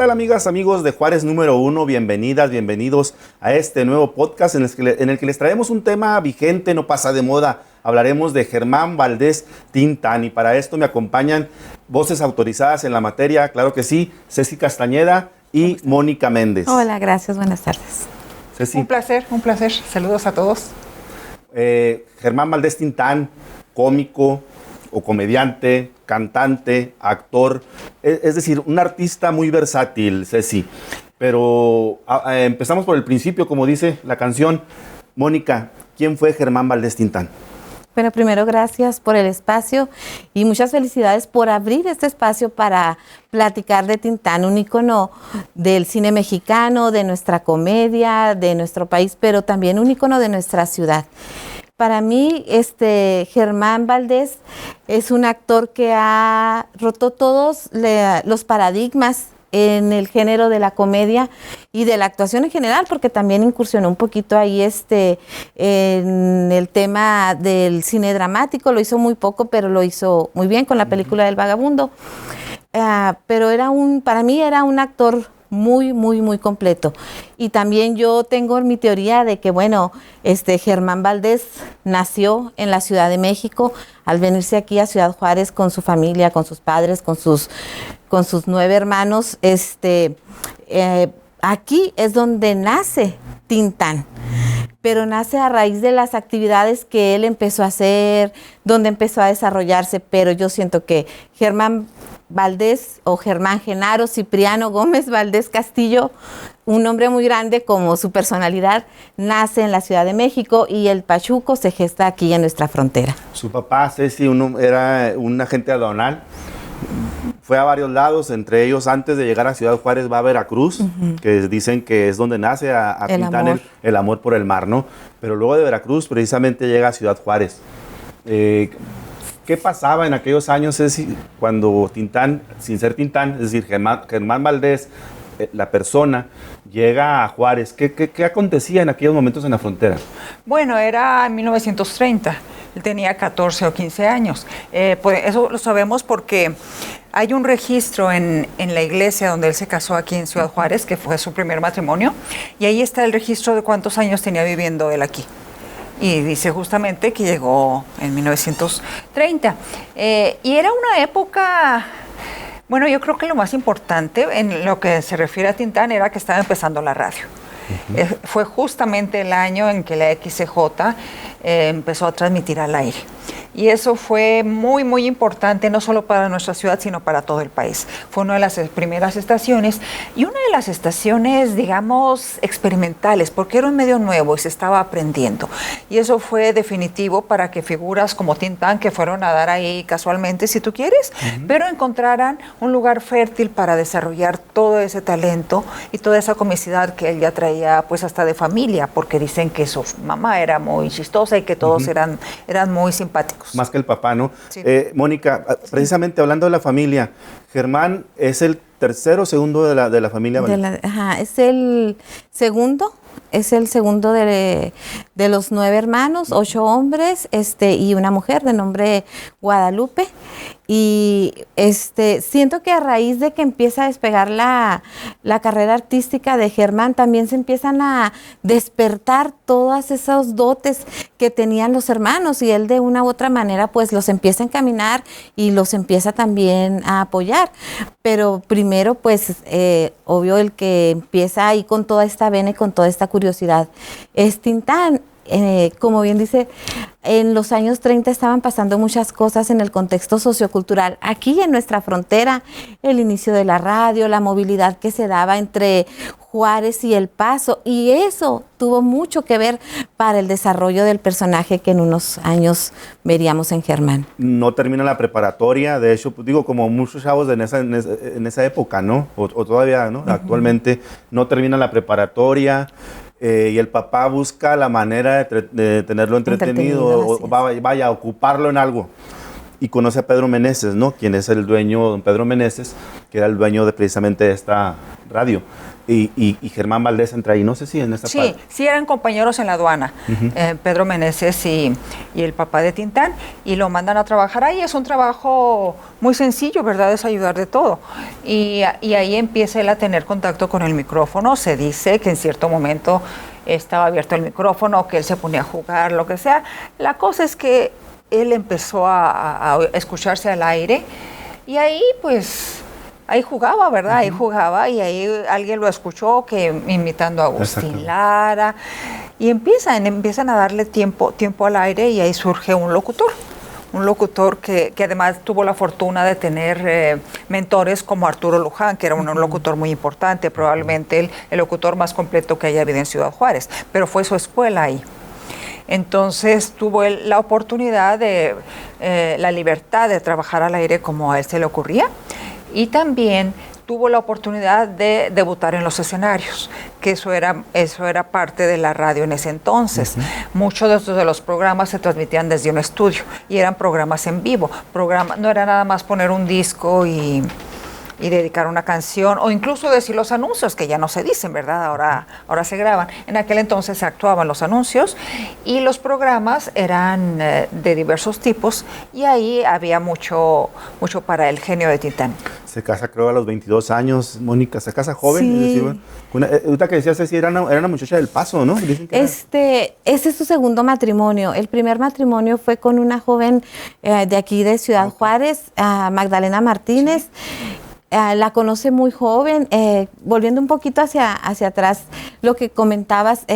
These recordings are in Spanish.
tal, amigas, amigos de Juárez número 1? Bienvenidas, bienvenidos a este nuevo podcast en el que les traemos un tema vigente, no pasa de moda. Hablaremos de Germán Valdés Tintán y para esto me acompañan voces autorizadas en la materia, claro que sí, Ceci Castañeda y Mónica Méndez. Hola, gracias, buenas tardes. Ceci. Un placer. Saludos a todos. Germán Valdés Tintán, cómico o comediante, cantante, actor, es decir, un artista muy versátil, Ceci. Pero empezamos por el principio, como dice la canción. Mónica, ¿quién fue Germán Valdés Tintán? Bueno, primero gracias por el espacio y muchas felicidades por abrir este espacio para platicar de Tintán, un ícono del cine mexicano, de nuestra comedia, de nuestro país, pero también un ícono de nuestra ciudad. Para mí, Germán Valdés es un actor que ha roto todos los paradigmas en el género de la comedia y de la actuación en general, porque también incursionó un poquito ahí en el tema del cine dramático. Lo hizo muy poco, pero lo hizo muy bien con la película del Vagabundo. Pero para mí era un actor muy completo. Y también yo tengo mi teoría de que, bueno, Germán Valdés nació en la Ciudad de México, al venirse aquí a Ciudad Juárez con su familia, con sus padres, con sus 9 hermanos, aquí es donde nace Tintán. Pero nace a raíz de las actividades que él empezó a hacer, donde empezó a desarrollarse, pero yo siento que Germán Valdés o Germán Genaro Cipriano Gómez Valdés Castillo, un hombre muy grande como su personalidad, nace en la Ciudad de México y el pachuco se gesta aquí en nuestra frontera. Su papá, Ceci, era un agente aduanal. Fue a varios lados, entre ellos antes de llegar a Ciudad Juárez va a Veracruz, que dicen que es donde nace a Tintán el amor por el mar, ¿no? Pero luego de Veracruz precisamente llega a Ciudad Juárez. ¿Qué pasaba en aquellos años, Ceci, cuando Tintán, sin ser Tintán, es decir, Germán Valdés, la persona, llega a Juárez? ¿Qué acontecía en aquellos momentos en la frontera? Bueno, era en 1930. Él tenía 14 o 15 años. Pues eso lo sabemos porque hay un registro en la iglesia donde él se casó aquí en Ciudad Juárez, que fue su primer matrimonio, y ahí está el registro de cuántos años tenía viviendo él aquí. Y dice justamente que llegó en 1930. Y era una época... Bueno, yo creo que lo más importante en lo que se refiere a Tintán era que estaba empezando la radio. Fue justamente el año en que la XCJ empezó a transmitir al aire. Y eso fue muy importante, no solo para nuestra ciudad, sino para todo el país. Fue una de las primeras estaciones y una de las estaciones, digamos, experimentales, porque era un medio nuevo y se estaba aprendiendo. Y eso fue definitivo para que figuras como Tintán, que fueron a dar ahí casualmente, si tú quieres, pero encontraran un lugar fértil para desarrollar todo ese talento y toda esa comicidad que él ya traía, pues hasta de familia, porque dicen que su mamá era muy chistosa y que todos eran muy simpáticos. Más que el papá, ¿no? Sí. Mónica, precisamente hablando de la familia, Germán es el tercero o segundo de la familia. Es el segundo. Es el segundo de los 9 hermanos, 8 hombres y una mujer de nombre Guadalupe. Y siento que a raíz de que empieza a despegar la carrera artística de Germán, también se empiezan a despertar todos esos dotes que tenían los hermanos y él de una u otra manera pues los empieza a encaminar y los empieza también a apoyar. Pero primero pues obvio el que empieza ahí con toda esta vena y con toda esta curiosidad es Tintán. Como bien dice, en los años 30 estaban pasando muchas cosas en el contexto sociocultural. Aquí en nuestra frontera, el inicio de la radio, la movilidad que se daba entre Juárez y El Paso, y eso tuvo mucho que ver para el desarrollo del personaje que en unos años veríamos en Germán. No termina la preparatoria, de hecho, pues, digo, como muchos chavos en esa época, ¿no? O todavía, ¿no? Actualmente no termina la preparatoria. Y el papá busca la manera de tenerlo entretenido o vaya a ocuparlo en algo. Y conoce a Pedro Meneses, ¿no? Quien es el dueño, don Pedro Meneses, que era el dueño precisamente de esta radio. y Germán Valdés entra ahí, no sé si en esta parte. Sí, eran compañeros en la aduana, Pedro Meneses y el papá de Tintán, y lo mandan a trabajar ahí. Es un trabajo muy sencillo, ¿verdad? Es ayudar de todo. Y ahí empieza él a tener contacto con el micrófono. Se dice que en cierto momento estaba abierto el micrófono, que él se ponía a jugar, lo que sea. La cosa es que él empezó a escucharse al aire, y ahí pues... ahí jugaba, ¿verdad? Ahí jugaba, y ahí alguien lo escuchó que imitando a Agustín Lara, y empiezan a darle tiempo al aire, y ahí surge un locutor que además tuvo la fortuna de tener mentores como Arturo Luján, que era un locutor muy importante, probablemente el locutor más completo que haya habido en Ciudad Juárez, pero fue su escuela ahí. Entonces tuvo él la oportunidad de la libertad de trabajar al aire como a él se le ocurría, y también tuvo la oportunidad de debutar en los escenarios, que eso era parte de la radio en ese entonces. Muchos de los programas se transmitían desde un estudio y eran programas en vivo. No era nada más poner un disco y dedicar una canción, o incluso decir los anuncios, que ya no se dicen, ¿verdad? Ahora se graban. En aquel entonces se actuaban los anuncios, y los programas eran de diversos tipos, y ahí había mucho para el genio de Tintán. Se casa, creo, a los 22 años, Mónica, se casa joven. Sí. Es decir, ahorita que decías, Ceci, era una muchacha del Paso, ¿no? Dicen que Ese es su segundo matrimonio. El primer matrimonio fue con una joven de aquí de Ciudad Juárez, Magdalena Martínez. La conoce muy joven. Volviendo un poquito hacia atrás, lo que comentabas,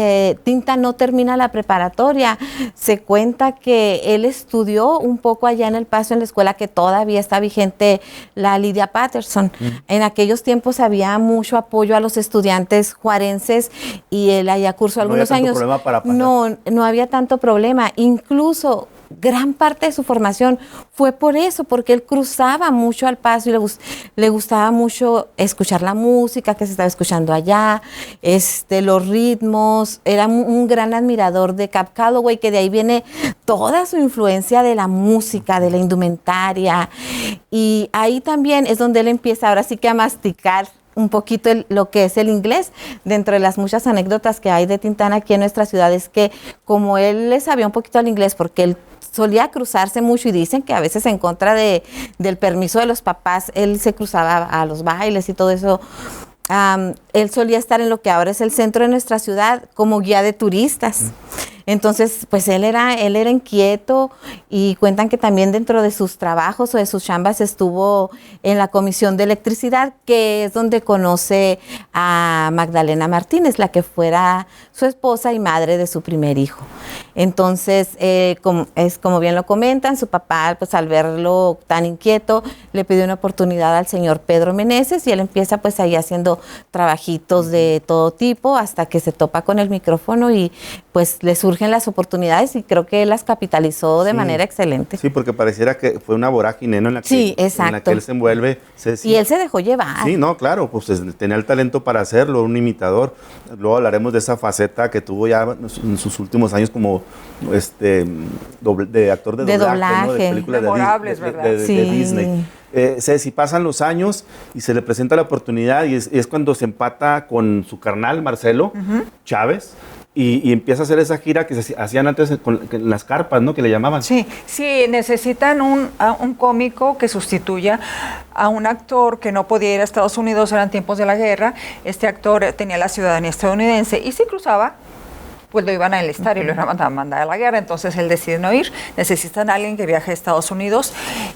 Tintán no termina la preparatoria. Se cuenta que él estudió un poco allá en El Paso, en la escuela que todavía está vigente, la Lydia Patterson. En aquellos tiempos había mucho apoyo a los estudiantes juarenses, y él allá cursó algunos años. No había tanto problema. Incluso gran parte de su formación fue por eso, porque él cruzaba mucho al Paso y le gustaba mucho escuchar la música que se estaba escuchando allá, los ritmos. Era un gran admirador de Cab Calloway, que de ahí viene toda su influencia de la música, de la indumentaria, y ahí también es donde él empieza ahora sí que a masticar un poquito lo que es el inglés. Dentro de las muchas anécdotas que hay de Tintán aquí en nuestra ciudad es que como él le sabía un poquito al inglés, porque él solía cruzarse mucho, y dicen que a veces en contra del permiso de los papás, él se cruzaba a los bailes y todo eso. Él solía estar en lo que ahora es el centro de nuestra ciudad como guía de turistas. Entonces, pues él era inquieto, y cuentan que también dentro de sus trabajos o de sus chambas estuvo en la Comisión de Electricidad, que es donde conoce a Magdalena Martínez, la que fuera su esposa y madre de su primer hijo. Entonces, como bien lo comentan, su papá, pues al verlo tan inquieto, le pidió una oportunidad al señor Pedro Meneses, y él empieza pues ahí haciendo trabajitos de todo tipo, hasta que se topa con el micrófono, y pues le surgen las oportunidades, y creo que él las capitalizó de manera excelente. Sí, porque pareciera que fue una vorágine, ¿no? En la que él se envuelve. Y él se dejó llevar. Sí, no, claro, pues tenía el talento para hacerlo, un imitador. Luego hablaremos de esa faceta que tuvo ya en sus últimos años como de actor de doblaje, ¿no? De películas de Disney. Si pasan los años y se le presenta la oportunidad, y es cuando se empata con su carnal Marcelo Chávez, y empieza a hacer esa gira que se hacían antes en las carpas, ¿no? Que le llamaban. Sí, necesitan un cómico que sustituya a un actor que no podía ir a Estados Unidos, eran tiempos de la guerra. Este actor tenía la ciudadanía estadounidense, y si cruzaba, pues lo iban a enlistar y lo iban a mandar a la guerra. Entonces él decide no ir. Necesitan a alguien que viaje a Estados Unidos,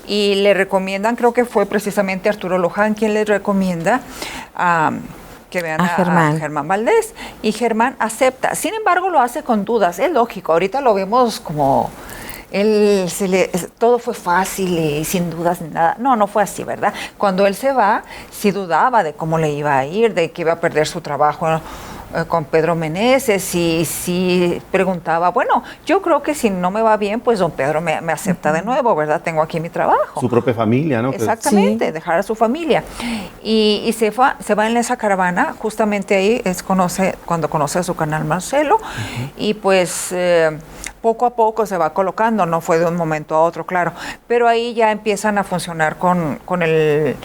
y le recomiendan, creo que fue precisamente Arturo Luján quien les recomienda que vean a Germán Valdés, y Germán acepta. Sin embargo, lo hace con dudas. Es lógico, ahorita lo vemos como todo fue fácil y sin dudas ni nada. No fue así, ¿verdad? Cuando él se va, sí dudaba de cómo le iba a ir, de que iba a perder su trabajo con Pedro Meneses, y sí preguntaba, bueno, yo creo que si no me va bien, pues don Pedro me acepta de nuevo, ¿verdad? Tengo aquí mi trabajo. Su propia familia, ¿no? Exactamente, dejar a su familia. Y se va en esa caravana, justamente ahí cuando conoce a su carnal Marcelo, y pues poco a poco se va colocando, no fue de un momento a otro, claro, pero ahí ya empiezan a funcionar con el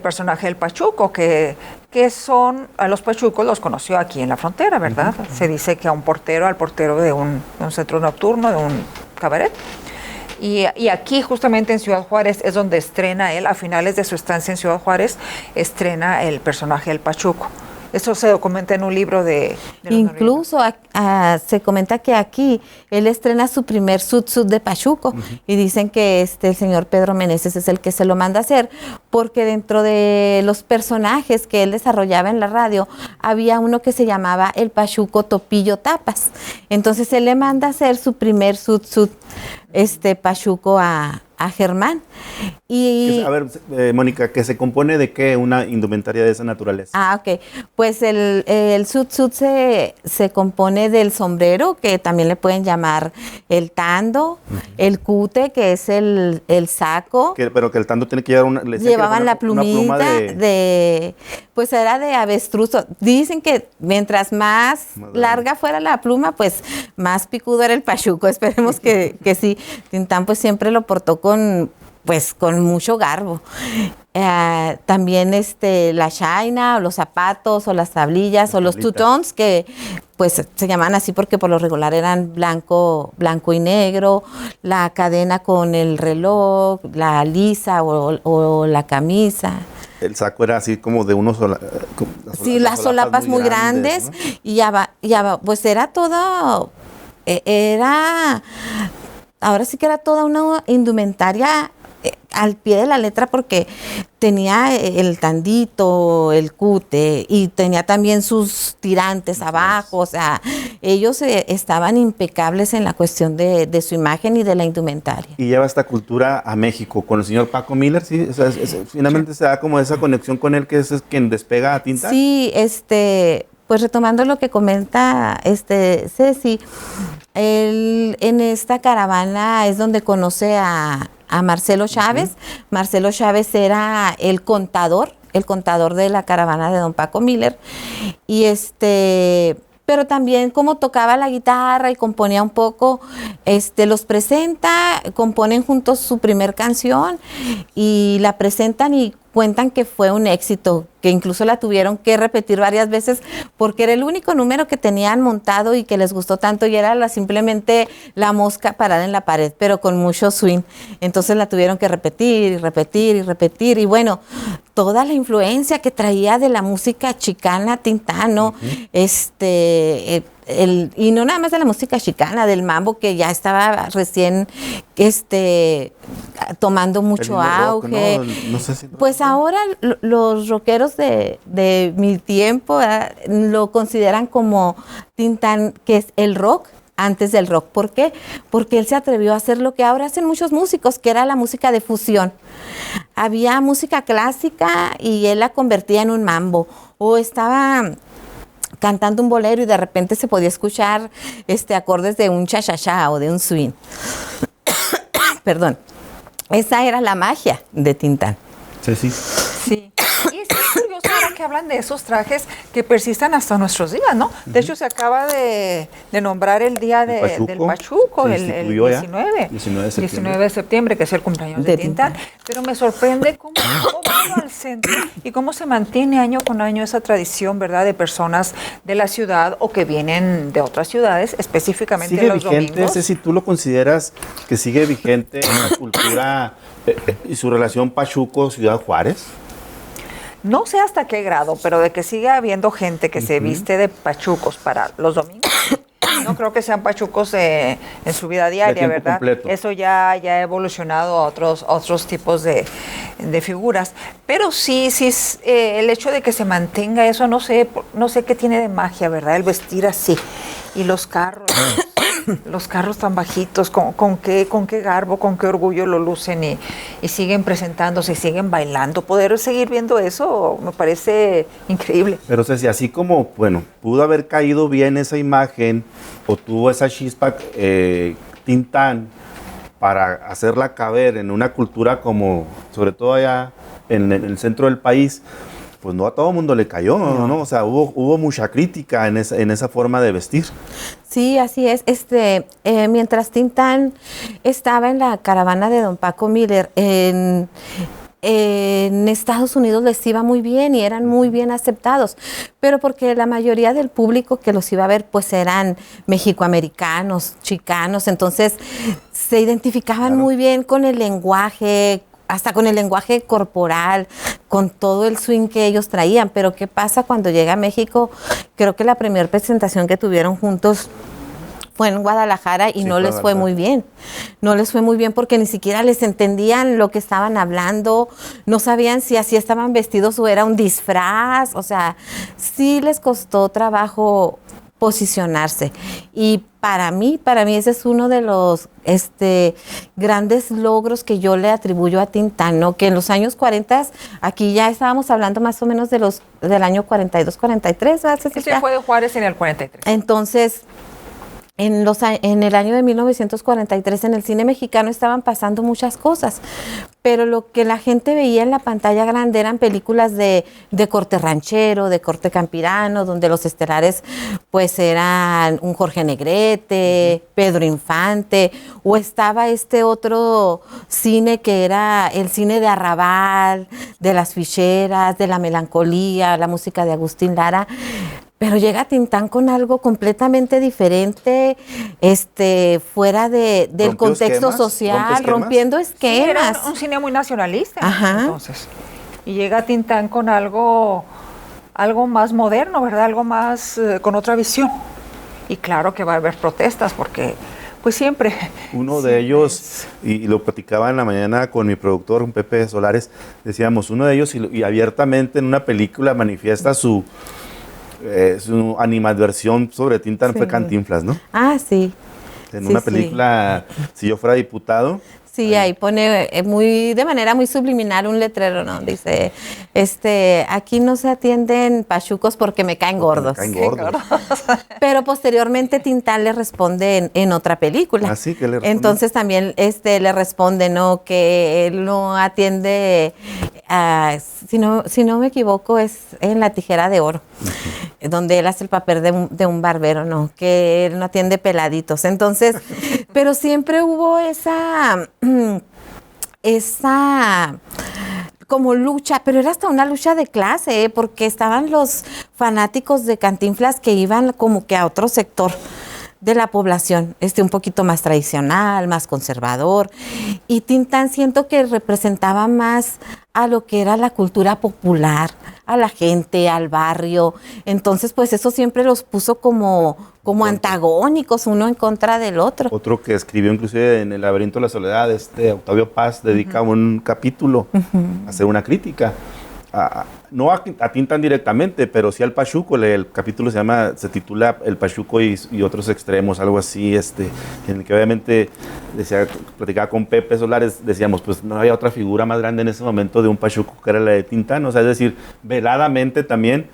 personaje del Pachuco, que que son, a los pachucos los conoció aquí en la frontera, ¿verdad? Se dice que al portero de un centro nocturno, de un cabaret. Y aquí justamente en Ciudad Juárez es donde estrena él, a finales de su estancia en Ciudad Juárez, estrena el personaje del pachuco. Eso se documenta en un libro de incluso se comenta que aquí él estrena su primer sud de pachuco y dicen que el señor Pedro Meneses es el que se lo manda a hacer, porque dentro de los personajes que él desarrollaba en la radio había uno que se llamaba el pachuco Topillo Tapas. Entonces él le manda a hacer su primer sud pachuco a Germán. Y a ver, Mónica, ¿que se compone de qué una indumentaria de esa naturaleza? Ok. Pues el sud se compone del sombrero, que también le pueden llamar el tando, el cute, que es el saco. Pero que el tando tiene que llevar llevaban la plumita pues era de avestruz. Dicen que mientras más larga fuera la pluma, pues más picudo era el pachuco. Esperemos que sí. Tintán pues siempre lo portó con mucho garbo. También la chaina, o los zapatos, o las tablillas, o los tutons, que pues se llaman así porque por lo regular eran blanco y negro, la cadena con el reloj, la lisa o la camisa. El saco era así como de unos sí, las solapas muy grandes, ¿no? y ya va, pues era todo, ahora sí que era toda una indumentaria al pie de la letra, porque tenía el tandito, el cute, y tenía también sus tirantes abajo. O sea, ellos estaban impecables en la cuestión de su imagen y de la indumentaria. Y lleva esta cultura a México con el señor Paco Miller, ¿sí? O sea, finalmente se da como esa conexión con él, que es quien despega a Tintán. Sí, pues retomando lo que comenta Ceci, él en esta caravana es donde conoce a Marcelo Chávez. Marcelo Chávez era el contador de la caravana de don Paco Miller, y pero también como tocaba la guitarra y componía un poco, los presenta, componen juntos su primer canción y la presentan y cuentan que fue un éxito, que incluso la tuvieron que repetir varias veces porque era el único número que tenían montado y que les gustó tanto, y era simplemente la mosca parada en la pared, pero con mucho swing. Entonces la tuvieron que repetir y repetir y repetir, y bueno, toda la influencia que traía de la música chicana, Tintán, ¿no? Y no nada más de la música chicana, del mambo, que ya estaba recién tomando mucho auge. Rock, ¿no? No sé si pues ahora los rockeros de mi tiempo lo consideran como Tintán, que es el rock antes del rock. ¿Por qué? Porque él se atrevió a hacer lo que ahora hacen muchos músicos, que era la música de fusión. Había música clásica y él la convertía en un mambo, o estaba cantando un bolero y de repente se podía escuchar acordes de un cha-cha-cha o de un swing. Perdón. Esa era la magia de Tintán. Sí. Sí. Y es curioso ahora que hablan de esos trajes que persisten hasta nuestros días, ¿no? De hecho, se acaba de nombrar el día del Pachuco, el 19 de septiembre, que es el cumpleaños de Tintán. Pero me sorprende cómo va al centro y cómo se mantiene año con año esa tradición, ¿verdad?, de personas de la ciudad o que vienen de otras ciudades, específicamente los domingos. ¿Sigue vigente, si tú lo consideras que sigue vigente la cultura y su relación Pachuco-Ciudad Juárez? No sé hasta qué grado, pero de que siga habiendo gente que se viste de pachucos para los domingos. No creo que sean pachucos en su vida diaria, ¿verdad? Completo. Eso ya ha evolucionado a otros tipos de figuras. Pero sí, el hecho de que se mantenga eso, no sé qué tiene de magia, ¿verdad? El vestir así. Y los carros tan bajitos, con qué garbo, con qué orgullo lo lucen y siguen presentándose, y siguen bailando. Poder seguir viendo eso me parece increíble. Pero Ceci, así como, bueno, pudo haber caído bien esa imagen o tuvo esa chispa Tintán para hacerla caber en una cultura como, sobre todo allá en el centro del país, pues no a todo mundo le cayó, ¿no? O sea, hubo mucha crítica en esa forma de vestir. Sí, así es. Mientras Tintán estaba en la caravana de don Paco Miller, en Estados Unidos les iba muy bien y eran muy bien aceptados, pero porque la mayoría del público que los iba a ver pues eran mexicoamericanos, chicanos, entonces se identificaban muy bien con el lenguaje, hasta con el lenguaje corporal, con todo el swing que ellos traían. Pero ¿qué pasa cuando llega a México? Creo que la primera presentación que tuvieron juntos fue en Guadalajara y no les fue muy bien. No les fue muy bien porque ni siquiera les entendían lo que estaban hablando, no sabían si así estaban vestidos o era un disfraz, o sea, sí les costó trabajo posicionarse. Y para mí ese es uno de los grandes logros que yo le atribuyo a Tintán, ¿no? Que en los años 40, aquí ya estábamos hablando más o menos del año 42, 43, ¿verdad? Sí, fue de Juárez en el 43. Entonces, en el año de 1943 en el cine mexicano estaban pasando muchas cosas, pero lo que la gente veía en la pantalla grande eran películas de corte ranchero, de corte campirano, donde los estelares pues eran un Jorge Negrete, Pedro Infante, o estaba este otro cine que era el cine de arrabal, de las ficheras, de la melancolía, la música de Agustín Lara. Pero llega Tintán con algo completamente diferente, fuera del contexto social, rompiendo esquemas. Sí, era un cine muy nacionalista. Ajá. Entonces. Y llega Tintán con algo más moderno, ¿verdad? Algo más con otra visión. Y claro que va a haber protestas porque pues siempre. Uno de ellos, y lo platicaba en la mañana con mi productor, Pepe Solares, decíamos, uno de ellos y abiertamente en una película manifiesta su animadversión sobre Tintán, fue Cantinflas, ¿no? Ah, sí. En una película, Si yo fuera diputado. Sí, ahí pone de manera muy subliminal un letrero, ¿no? Dice, aquí no se atienden pachucos porque me caen gordos. Me caen gordos. Pero posteriormente Tintán le responde en otra película. Así que le responde. Entonces también le responde, ¿no? Que él no atiende, si no me equivoco, es en La Tijera de Oro, donde él hace el papel de un barbero, ¿no? Que él no atiende peladitos. Entonces, pero siempre hubo esa como lucha, pero era hasta una lucha de clase, porque estaban los fanáticos de Cantinflas que iban como que a otro sector de la población, un poquito más tradicional, más conservador, y Tintán siento que representaba más a lo que era la cultura popular, a la gente, al barrio. Entonces, pues eso siempre los puso como antagónicos, uno en contra del otro. Otro que escribió inclusive en El laberinto de la soledad, Octavio Paz, dedica un capítulo a hacer una crítica. No a Tintán directamente, pero sí al Pachuco. El capítulo se titula El Pachuco y otros extremos, algo así, en el que obviamente platicaba con Pepe Solares, decíamos, pues no había otra figura más grande en ese momento de un Pachuco que era la de Tintán, o sea, es decir, veladamente también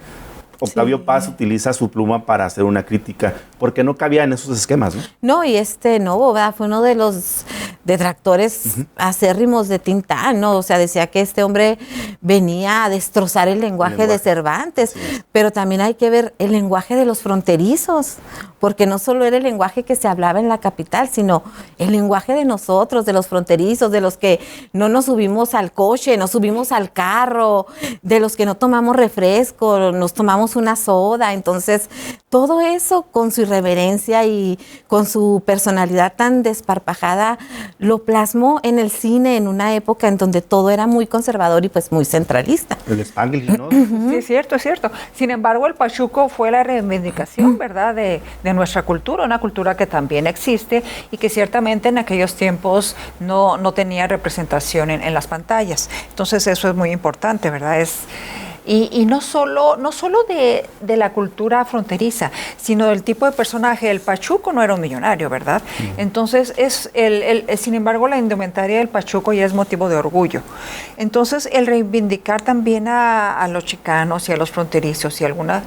Octavio Paz utiliza su pluma para hacer una crítica, porque no cabía en esos esquemas, ¿no? No, y ¿verdad? Fue uno de los detractores acérrimos de Tintán, ¿no? O sea, decía que este hombre venía a destrozar el lenguaje de Cervantes, pero también hay que ver el lenguaje de los fronterizos, porque no solo era el lenguaje que se hablaba en la capital, sino el lenguaje de nosotros, de los fronterizos, de los que no nos subimos al coche, nos subimos al carro, de los que no tomamos refresco, nos tomamos una soda. Entonces, todo eso con su irreverencia y con su personalidad tan desparpajada, lo plasmó en el cine en una época en donde todo era muy conservador y pues muy centralista. El Spanglish, ¿no? Sí, es cierto, es cierto. Sin embargo, el Pachuco fue la reivindicación, ¿verdad?, de nuestra cultura, una cultura que también existe y que ciertamente en aquellos tiempos no tenía representación en las pantallas. Entonces, eso es muy importante, ¿verdad? Y no solo de la cultura fronteriza, sino del tipo de personaje. El Pachuco no era un millonario, ¿verdad? Entonces, sin embargo, la indumentaria del Pachuco ya es motivo de orgullo. Entonces, el reivindicar también a los chicanos y a los fronterizos y algunas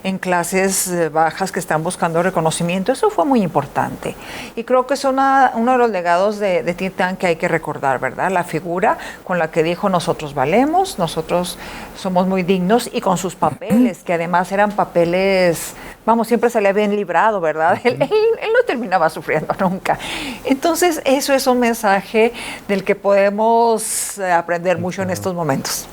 en clases bajas que están buscando reconocimiento, eso fue muy importante. Y creo que es uno de los legados de Tintán que hay que recordar, ¿verdad? La figura con la que dijo, nosotros valemos, nosotros somos muy dignos, y con sus papeles, que además eran papeles vamos, siempre salía bien librado, ¿verdad? Él no terminaba sufriendo nunca. Entonces, eso es un mensaje del que podemos aprender mucho en estos momentos.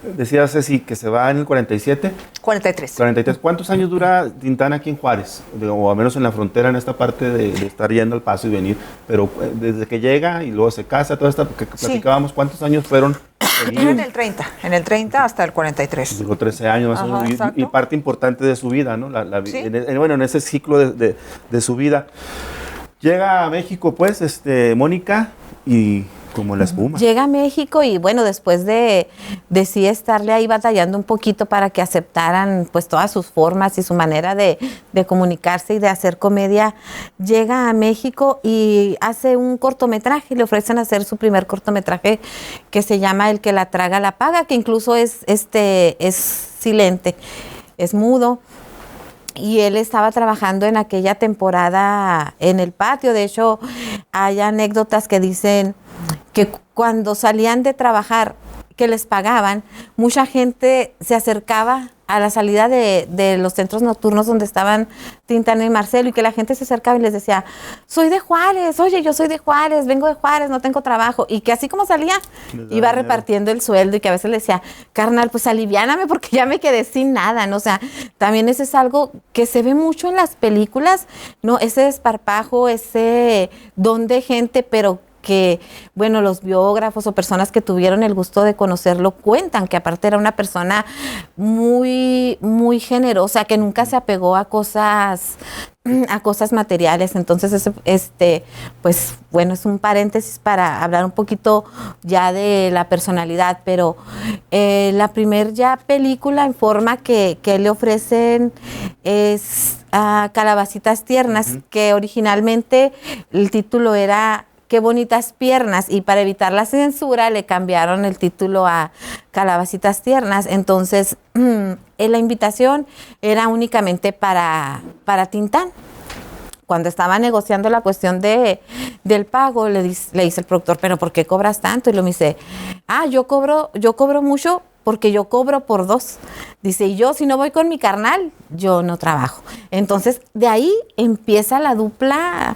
Decía Ceci que se va en el 47. 43. 43. ¿Cuántos años dura Tintán aquí en Juárez? O al menos en la frontera, en esta parte de estar yendo al Paso y venir. Pero desde que llega y luego se casa, toda esta que platicábamos, ¿cuántos años fueron? Era en el 30 hasta el 43. Digo, 13 años más o menos. Y parte importante de su vida, ¿no? Sí. En ese ciclo de su vida. Llega a México, pues, Mónica, y como la espuma. Llega a México y bueno, después de sí estarle ahí batallando un poquito para que aceptaran pues todas sus formas y su manera de comunicarse y de hacer comedia, llega a México y hace un cortometraje, le ofrecen hacer su primer cortometraje que se llama El que la traga la paga, que incluso es silente, es mudo. Y él estaba trabajando en aquella temporada en el patio. De hecho, hay anécdotas que dicen que cuando salían de trabajar, que les pagaban, mucha gente se acercaba a la salida de los centros nocturnos donde estaban Tintán y Marcelo, y que la gente se acercaba y les decía, soy de Juárez, oye, yo soy de Juárez, vengo de Juárez, no tengo trabajo. Y que así como salía, iba repartiendo el sueldo, y que a veces le decía, carnal, pues aliviáname porque ya me quedé sin nada, ¿no? O sea, también eso es algo que se ve mucho en las películas, ¿no? Ese desparpajo, ese don de gente, pero que, bueno, los biógrafos o personas que tuvieron el gusto de conocerlo cuentan que aparte era una persona muy, muy generosa, que nunca se apegó a cosas materiales. Entonces, pues, bueno, es un paréntesis para hablar un poquito ya de la personalidad, pero la primer ya película en forma que le ofrecen es Calabacitas Tiernas, que originalmente el título era Qué bonitas piernas, y para evitar la censura le cambiaron el título a Calabacitas Tiernas. Entonces, la invitación era únicamente para Tintán. Cuando estaba negociando la cuestión del pago, le dice el productor, ¿pero por qué cobras tanto? Y lo me dice, yo cobro mucho porque yo cobro por 2. Dice, y yo si no voy con mi carnal, yo no trabajo. Entonces, de ahí empieza la dupla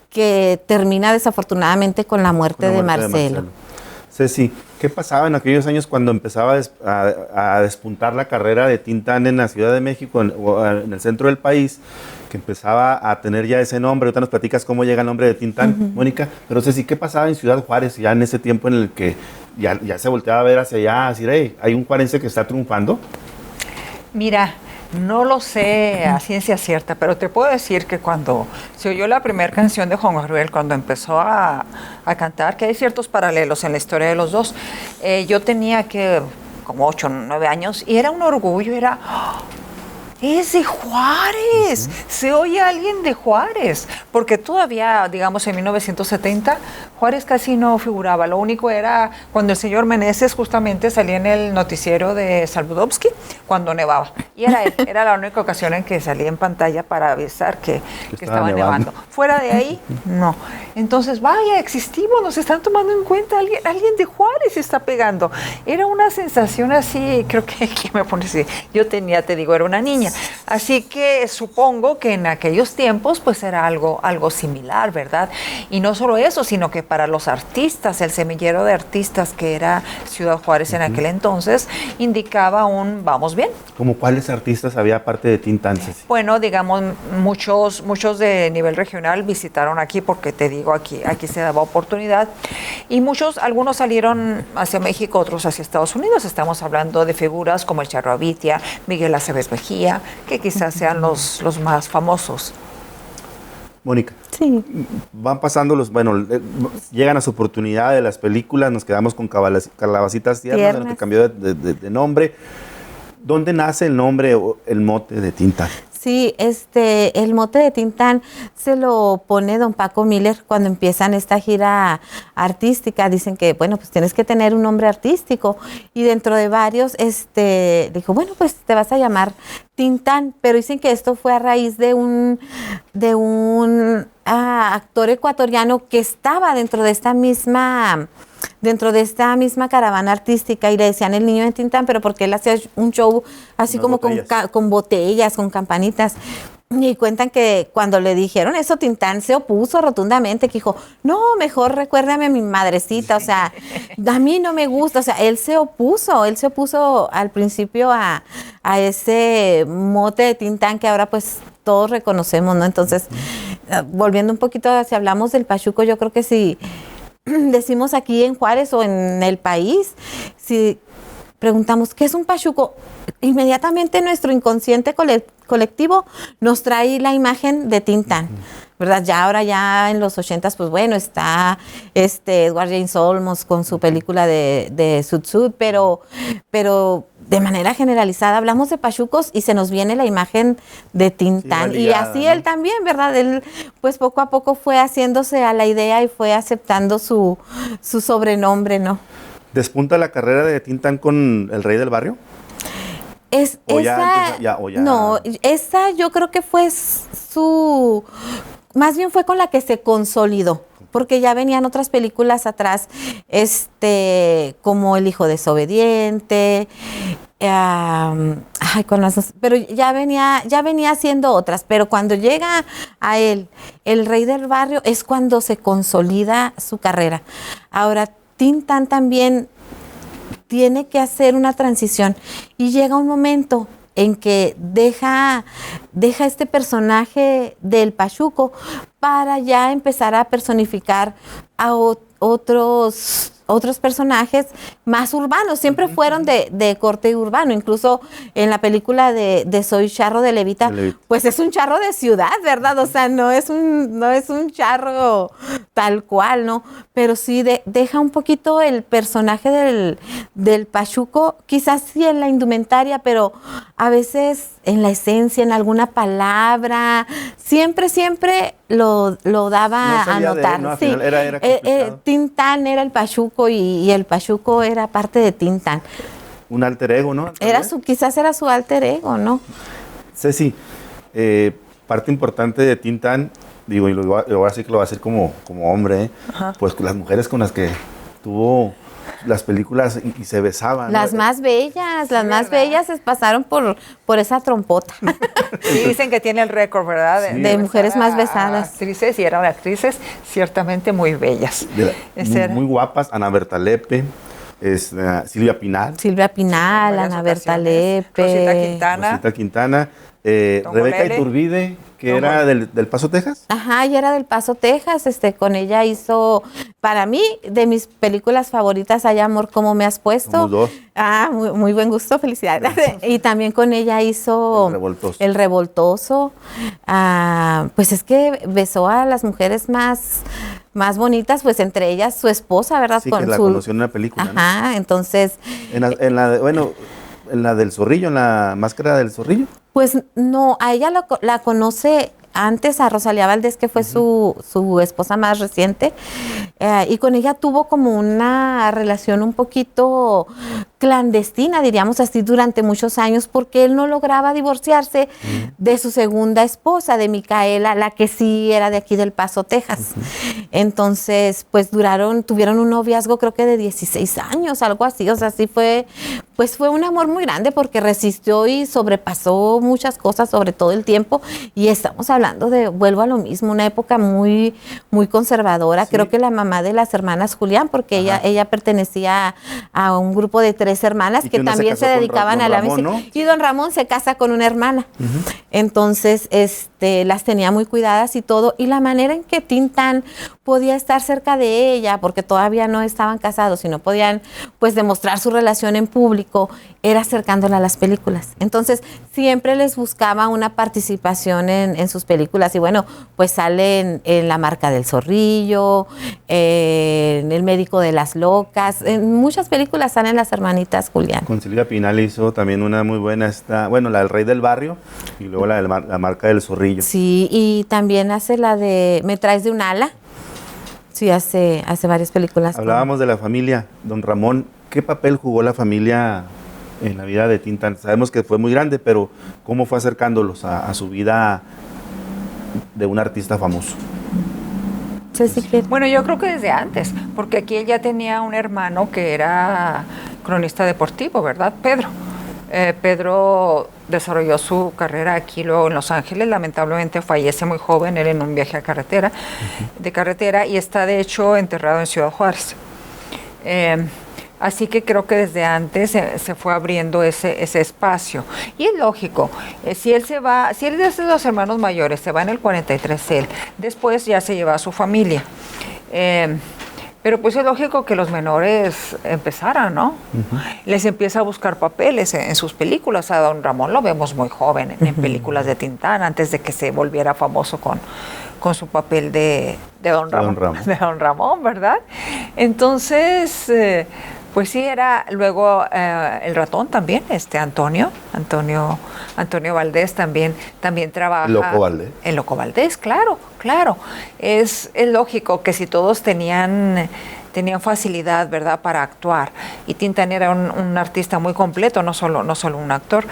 que termina desafortunadamente con la muerte de Marcelo. Ceci, ¿qué pasaba en aquellos años cuando empezaba a despuntar la carrera de Tintán en la Ciudad de México o en el centro del país, que empezaba a tener ya ese nombre? Ahorita nos platicas cómo llega el nombre de Tintán, Mónica, pero Ceci, ¿qué pasaba en Ciudad Juárez ya en ese tiempo en el que ya se volteaba a ver hacia allá, a decir, hey, hay un juarense que está triunfando? Mira, no lo sé a ciencia cierta, pero te puedo decir que cuando se oyó la primera canción de Juan Gabriel, cuando empezó a cantar, que hay ciertos paralelos en la historia de los dos, yo tenía como 8 o 9 años, y era un orgullo, es de Juárez, se oye alguien de Juárez, porque todavía, digamos, en 1970, Juárez casi no figuraba. Lo único era cuando el señor Meneses justamente salía en el noticiero de Saludowski, cuando nevaba. Y era él, era la única ocasión en que salía en pantalla para avisar que estaba nevando. Fuera de ahí, no. Entonces, vaya, existimos, nos están tomando en cuenta, alguien de Juárez está pegando. Era una sensación así, creo que me pone así. Yo tenía, te digo, era una niña. Así que supongo que en aquellos tiempos pues era algo similar, ¿verdad? Y no solo eso, sino que para los artistas, el semillero de artistas que era Ciudad Juárez en aquel entonces, indicaba vamos bien. ¿Cómo cuáles artistas había aparte de Tintán? Bueno, digamos, muchos de nivel regional visitaron aquí, porque te digo, aquí se daba oportunidad, y algunos salieron hacia México, otros hacia Estados Unidos. Estamos hablando de figuras como el Charro Avitia, Miguel Aceves Mejía, que quizás sean los más famosos. Mónica. Sí. Van pasando llegan a su oportunidad de las películas, nos quedamos con Calabacitas Tiernas, en el que cambió de nombre. ¿Dónde nace el nombre o el mote de Tintán? Sí, el mote de Tintán se lo pone don Paco Miller cuando empiezan esta gira artística. Dicen que, bueno, pues tienes que tener un nombre artístico, y dentro de varios, dijo, bueno, pues te vas a llamar Tintán, pero dicen que esto fue a raíz de un actor ecuatoriano que estaba dentro de esta misma dentro de esta misma caravana artística y le decían el niño de Tintán, pero porque él hacía un show así como con botellas, con campanitas. Y cuentan que cuando le dijeron eso, Tintán se opuso rotundamente, que dijo, no, mejor recuérdame a mi madrecita, o sea, a mí no me gusta, o sea, él se opuso al principio a ese mote de Tintán que ahora pues todos reconocemos, ¿no? Entonces, volviendo un poquito, si hablamos del pachuco, yo creo que si decimos aquí en Juárez o en el país, si preguntamos, ¿qué es un pachuco? Inmediatamente nuestro inconsciente colectivo nos trae la imagen de Tintán, ¿verdad? Ya ahora ya en los 80s, pues bueno, está Edward James Olmos con su película de Sud Sud, pero de manera generalizada hablamos de pachucos y se nos viene la imagen de Tintán. Sí, y así él también, ¿verdad? Él pues poco a poco fue haciéndose a la idea y fue aceptando su sobrenombre, ¿no? ¿Despunta la carrera de Tintán con El Rey del Barrio? No, esa yo creo que fue más bien fue con la que se consolidó, porque ya venían otras películas atrás, como El hijo desobediente, pero ya venía haciendo otras, pero cuando llega a él, El Rey del Barrio, es cuando se consolida su carrera. Ahora, Tintán también tiene que hacer una transición y llega un momento en que deja este personaje del pachuco para ya empezar a personificar a otros personajes más urbanos. Siempre fueron de corte urbano. Incluso en la película de Soy Charro de Levita, pues es un charro de ciudad, ¿verdad? O sea, no es un charro tal cual, ¿no? Pero sí deja un poquito el personaje del pachuco, quizás sí en la indumentaria, pero a veces en la esencia, en alguna palabra, siempre lo daba a notar. No, sí. Era Tintán era el pachuco y el pachuco era parte de Tintán. Un alter ego, ¿no? Quizás era su alter ego, ¿no? Ceci, parte importante de Tintán, digo, y ahora sí que lo voy a decir como hombre, pues las mujeres con las que tuvo las películas y se besaban. Las más bellas, pasaron por esa trompota. Sí, dicen que tiene el récord, ¿verdad? Sí, de mujeres más besadas. Actrices, y eran actrices ciertamente muy bellas. Muy guapas, Ana Berta Lepe, Silvia Pinal. Ana Berta Lepe. Rosita Quintana. Rebeca Iturbide, que era del Paso, Texas. Ajá, ella era del Paso, Texas. Con ella hizo, para mí, de mis películas favoritas, Hay amor, ¿cómo me has puesto? Somos dos. Muy, muy buen gusto, felicidades. Y también con ella hizo El Revoltoso. Pues es que besó a las mujeres más bonitas, pues entre ellas su esposa, ¿verdad? Sí, que la conoció en una película. Ajá, ¿no? Entonces... En la del Zorrillo, en la Máscara del Zorrillo. Pues no, a ella la conoce antes, a Rosalía Valdés, que fue su esposa más reciente, y con ella tuvo como una relación un poquito clandestina, diríamos así, durante muchos años, porque él no lograba divorciarse de su segunda esposa, de Micaela, la que sí era de aquí del Paso, Texas. Entonces, pues tuvieron un noviazgo creo que de 16 años, algo así, o sea, sí fue un amor muy grande porque resistió y sobrepasó muchas cosas, sobre todo el tiempo, y estamos hablando vuelvo a lo mismo, una época muy, muy conservadora. Sí. Creo que la mamá de las hermanas Julián, porque ella pertenecía a un grupo de 3 hermanas que también se dedicaban a la música, ¿no? Y don Ramón se casa con una hermana. Entonces, las tenía muy cuidadas y todo, y la manera en que Tintán podía estar cerca de ella, porque todavía no estaban casados y no podían pues demostrar su relación en público, era acercándola a las películas. Entonces, siempre les buscaba una participación en sus películas, y bueno, pues sale en La Marca del Zorrillo, en El Médico de las Locas, en muchas películas salen las hermanitas Julián. Con Silvia Pinal hizo también una muy buena, la del Rey del Barrio, y luego la de La Marca del Zorrillo. Sí, y también hace la de Me traes de un ala. Sí, hace varias películas. Hablábamos de la familia, don Ramón. ¿Qué papel jugó la familia en la vida de Tintán? Sabemos que fue muy grande, pero ¿cómo fue acercándolos a su vida de un artista famoso? Bueno, yo creo que desde antes, porque aquí él ya tenía un hermano que era cronista deportivo, ¿verdad? Pedro. Pedro desarrolló su carrera aquí luego en Los Ángeles, lamentablemente fallece muy joven, él en un viaje de carretera, y está de hecho enterrado en Ciudad Juárez. Así que creo que desde antes se fue abriendo ese espacio. Y es lógico, si él es de los hermanos mayores, se va en el 43 él, después ya se lleva a su familia. Pero pues es lógico que los menores empezaran, ¿no? Les empieza a buscar papeles en sus películas. A don Ramón lo vemos muy joven en películas de Tintán, antes de que se volviera famoso con su papel de don Ramón, ¿verdad? Entonces, pues sí, era luego el ratón también, Antonio Valdés también trabaja. Loco Valdés. El Loco Valdés, claro. Es lógico que si todos tenían facilidad, ¿verdad?, para actuar, y Tintán era un artista muy completo, no solo un actor,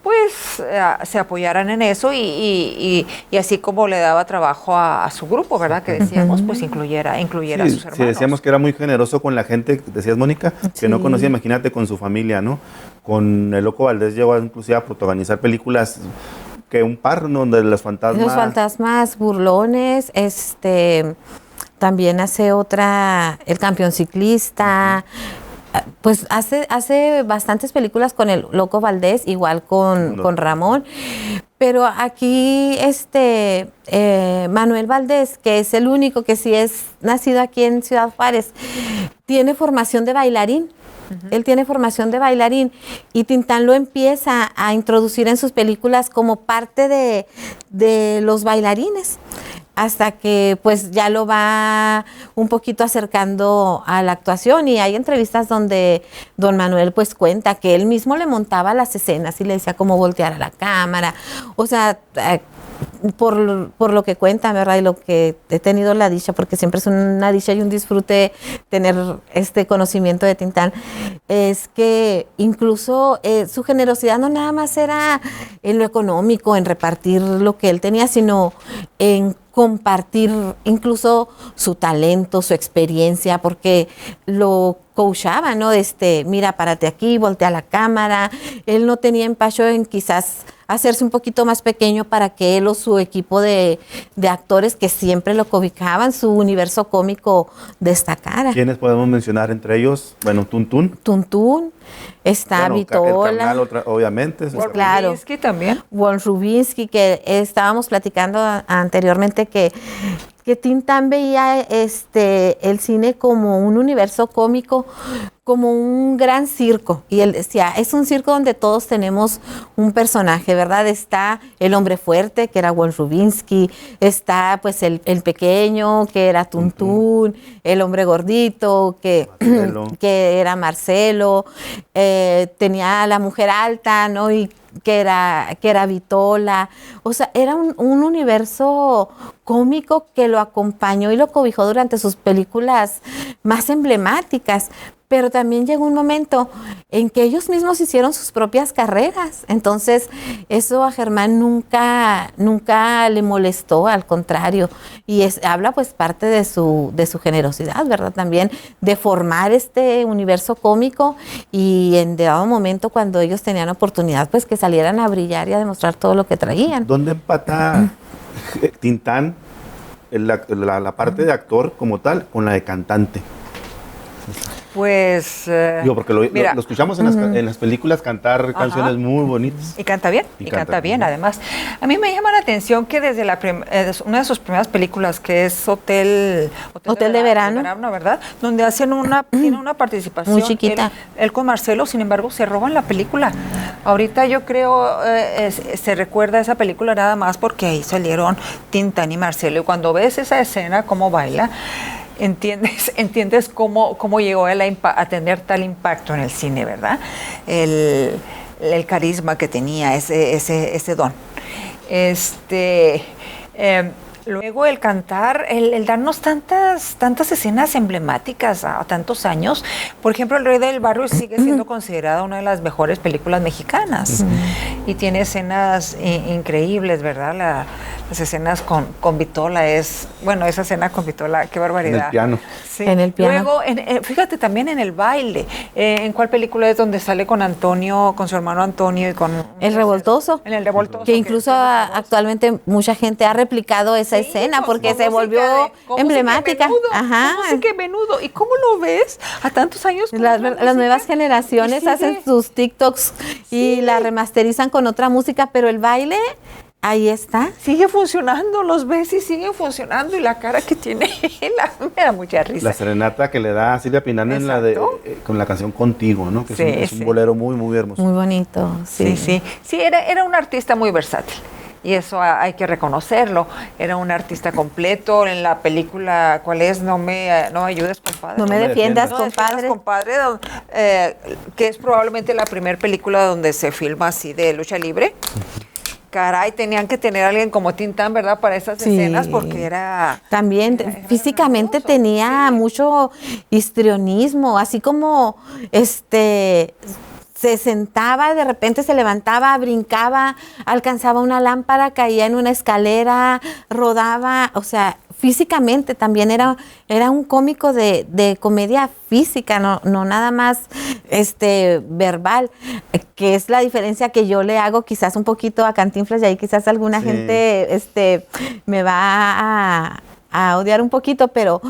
pues se apoyaran en eso y así como le daba trabajo a su grupo, ¿verdad?, que decíamos, pues incluyera a sus hermanos. Sí, decíamos que era muy generoso con la gente, decías, Mónica, que no conocía, imagínate, con su familia, ¿no? Con el Loco Valdés llegó inclusive a protagonizar películas, que un par, ¿no?, donde los fantasmas burlones, también hace otra, El campeón ciclista. Pues hace bastantes películas con el Loco Valdés, igual con Ramón. Pero aquí Manuel Valdés, que es el único que sí es nacido aquí en Ciudad Juárez, tiene formación de bailarín. Él tiene formación de bailarín y Tintán lo empieza a introducir en sus películas como parte de los bailarines, hasta que pues ya lo va un poquito acercando a la actuación. Y hay entrevistas donde don Manuel pues cuenta que él mismo le montaba las escenas y le decía cómo voltear a la cámara, o sea, por lo que cuenta, ¿verdad? Y lo que he tenido la dicha, porque siempre es una dicha y un disfrute tener este conocimiento de Tintán, es que incluso su generosidad no nada más era en lo económico, en repartir lo que él tenía, sino en compartir incluso su talento, su experiencia, porque lo coachaba, ¿no? Mira, párate aquí, voltea la cámara. Él no tenía empacho en quizás hacerse un poquito más pequeño para que él o su equipo de actores que siempre lo cobijaban, su universo cómico destacara. ¿Quiénes podemos mencionar entre ellos? Bueno, Tuntún. Está Vitola. Obviamente. Claro. Rubinsky también. Won Rubinsky, que estábamos platicando anteriormente que Tintán veía el cine como un universo cómico, como un gran circo. Y él decía, es un circo donde todos tenemos un personaje, ¿verdad? Está el hombre fuerte, que era Won Rubinsky, está pues el pequeño, que era Tuntún, el hombre gordito, que era Marcelo, tenía a la mujer alta, ¿no? Y que era Vitola. O sea, era un universo cómico que lo acompañó y lo cobijó durante sus películas más emblemáticas. Pero también llegó un momento en que ellos mismos hicieron sus propias carreras. Entonces, eso a Germán nunca le molestó, al contrario. Y habla pues parte de su generosidad, ¿verdad? También de formar este universo cómico y en dado momento, cuando ellos tenían oportunidad, pues que salieran a brillar y a demostrar todo lo que traían. ¿Dónde empata Tintán la parte de actor como tal con la de cantante? Pues... porque lo escuchamos en las películas cantar canciones muy bonitas. Y canta bien, y canta bien, además. A mí me llama la atención que desde una de sus primeras películas, que es Hotel de Verano, ¿verdad? Donde tiene una participación. Muy chiquita. Él con Marcelo, sin embargo, se roban la película. Ahorita yo creo, se recuerda esa película nada más porque ahí salieron Tintán y Marcelo. Y cuando ves esa escena, cómo baila, entiendes cómo llegó él a tener tal impacto en el cine, ¿verdad? El carisma que tenía, ese don. Luego el cantar, el darnos tantas escenas emblemáticas a tantos años. Por ejemplo, El Rey del Barrio sigue siendo considerada una de las mejores películas mexicanas. Y tiene escenas increíbles, ¿verdad? las escenas con Vitola esa escena con Vitola, qué barbaridad. En el piano. Sí. En el piano. Luego, fíjate también en el baile. ¿En cuál película es donde sale con Antonio, con su hermano Antonio y con... El Revoltoso. En el Revoltoso. Que incluso actualmente mucha gente ha replicado esa escena porque se volvió emblemática. Ajá. ¿Cómo que menudo? ¿Y cómo lo ves a tantos años? Las nuevas generaciones hacen sus TikToks y la remasterizan con otra música, pero el baile, ahí está. Sigue funcionando, los ves y siguen funcionando, y la cara que tiene él, me da mucha risa. La serenata que le da a Silvia Pinal en con la canción Contigo, ¿no? Que es un bolero muy, muy hermoso. Muy bonito, sí. Sí, era un artista muy versátil. Y eso hay que reconocerlo. Era un artista completo. En la película, ¿cuál es? No me ayudes, compadre. No me defiendas, compadre. Que es probablemente la primera película donde se filma así de lucha libre. Caray, tenían que tener a alguien como Tintán, ¿verdad? Para esas escenas, porque era... También físicamente hermoso, tenía mucho histrionismo, así como se sentaba, de repente se levantaba, brincaba, alcanzaba una lámpara, caía en una escalera, rodaba, o sea, físicamente también era un cómico de comedia física, no nada más verbal, que es la diferencia que yo le hago quizás un poquito a Cantinflas, y ahí quizás alguna gente me va a odiar un poquito, pero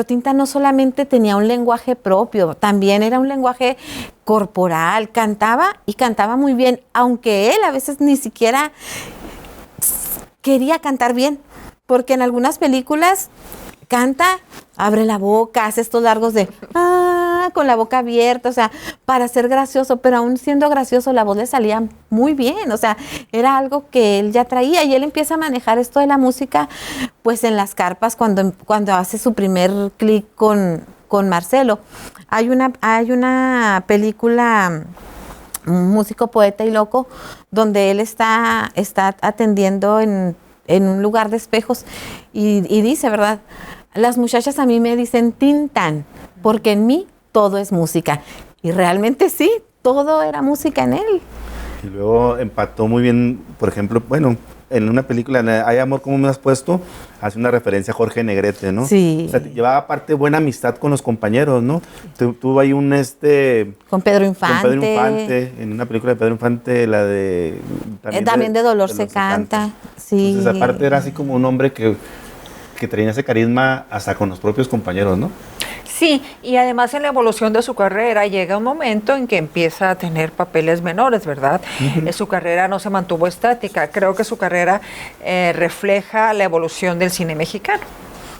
Tintán no solamente tenía un lenguaje propio, también era un lenguaje corporal, cantaba muy bien, aunque él a veces ni siquiera quería cantar bien, porque en algunas películas canta, abre la boca, hace estos largos de con la boca abierta, o sea, para ser gracioso, pero aún siendo gracioso la voz le salía muy bien, o sea, era algo que él ya traía, y él empieza a manejar esto de la música pues en las carpas cuando hace su primer clic con Marcelo. Hay una película, Músico, Poeta y Loco, donde él está atendiendo en un lugar de espejos y dice, ¿verdad? Las muchachas a mí me dicen Tintán, porque en mí todo es música. Y realmente sí, todo era música en él. Y luego empató muy bien, por ejemplo, bueno, en una película, Hay amor, como me has puesto, hace una referencia a Jorge Negrete, ¿no? Sí. O sea, llevaba aparte buena amistad con los compañeros, ¿no? Tuvo ahí con Pedro Infante. Con Pedro Infante, en una película de Pedro Infante, la de... También de Dolor se canta. Sí. Entonces, aparte era así como un hombre que tenía ese carisma hasta con los propios compañeros, ¿no? Sí, y además en la evolución de su carrera llega un momento en que empieza a tener papeles menores, ¿verdad? Su carrera no se mantuvo estática. Creo que su carrera refleja la evolución del cine mexicano.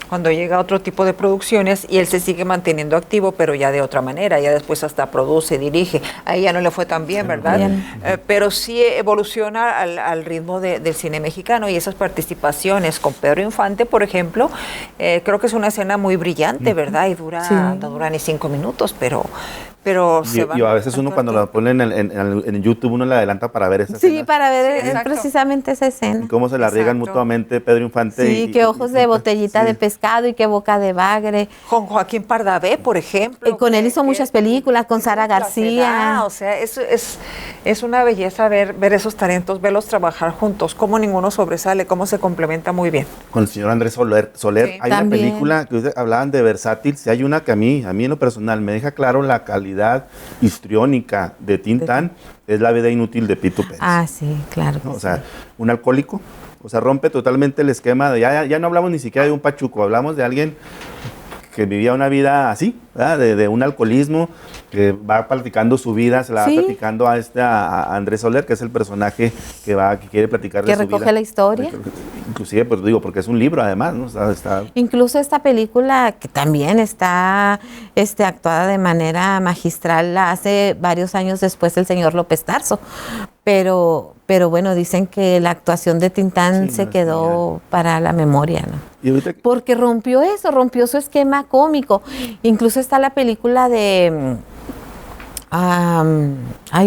Cuando llega otro tipo de producciones y él se sigue manteniendo activo, pero ya de otra manera, ya después hasta produce, dirige. Ahí ya no le fue tan bien, ¿verdad? Pero sí evoluciona al ritmo del cine mexicano, y esas participaciones con Pedro Infante, por ejemplo, creo que es una escena muy brillante, ¿verdad? Y no dura ni 5 minutos, pero y a veces uno cuando la pone en YouTube uno la adelanta para ver esa escena. Sí, para ver precisamente esa escena. Y cómo se la riegan mutuamente Pedro Infante. Sí, que ojos de botellita de pescado y que boca de bagre. Con Joaquín Pardavé, por ejemplo. Y con él hizo muchas películas, con Sara García. O sea, es una belleza ver esos talentos, verlos trabajar juntos, cómo ninguno sobresale, cómo se complementa muy bien. Con el señor Andrés Soler. Hay una película que ustedes hablaban de versátil, si hay una que a mí en lo personal me deja claro la calidad histriónica de Tintán, es La vida inútil de Pito Pérez. Ah, sí, claro. ¿No? O sea, un alcohólico, o sea, rompe totalmente el esquema de, ya no hablamos ni siquiera de un pachuco, hablamos de alguien que vivía una vida así, ¿verdad? De un alcoholismo, que va platicando su vida, se la va platicando a Andrés Soler, que es el personaje que quiere platicar de su vida. Que recoge la historia. Inclusive, pues digo, porque es un libro además, ¿no? Incluso esta película, que también está actuada de manera magistral, la hace varios años después el señor López Tarso, pero bueno, dicen que la actuación de Tintán se quedó para la memoria, ¿no? Porque rompió su esquema cómico. Incluso está la película de...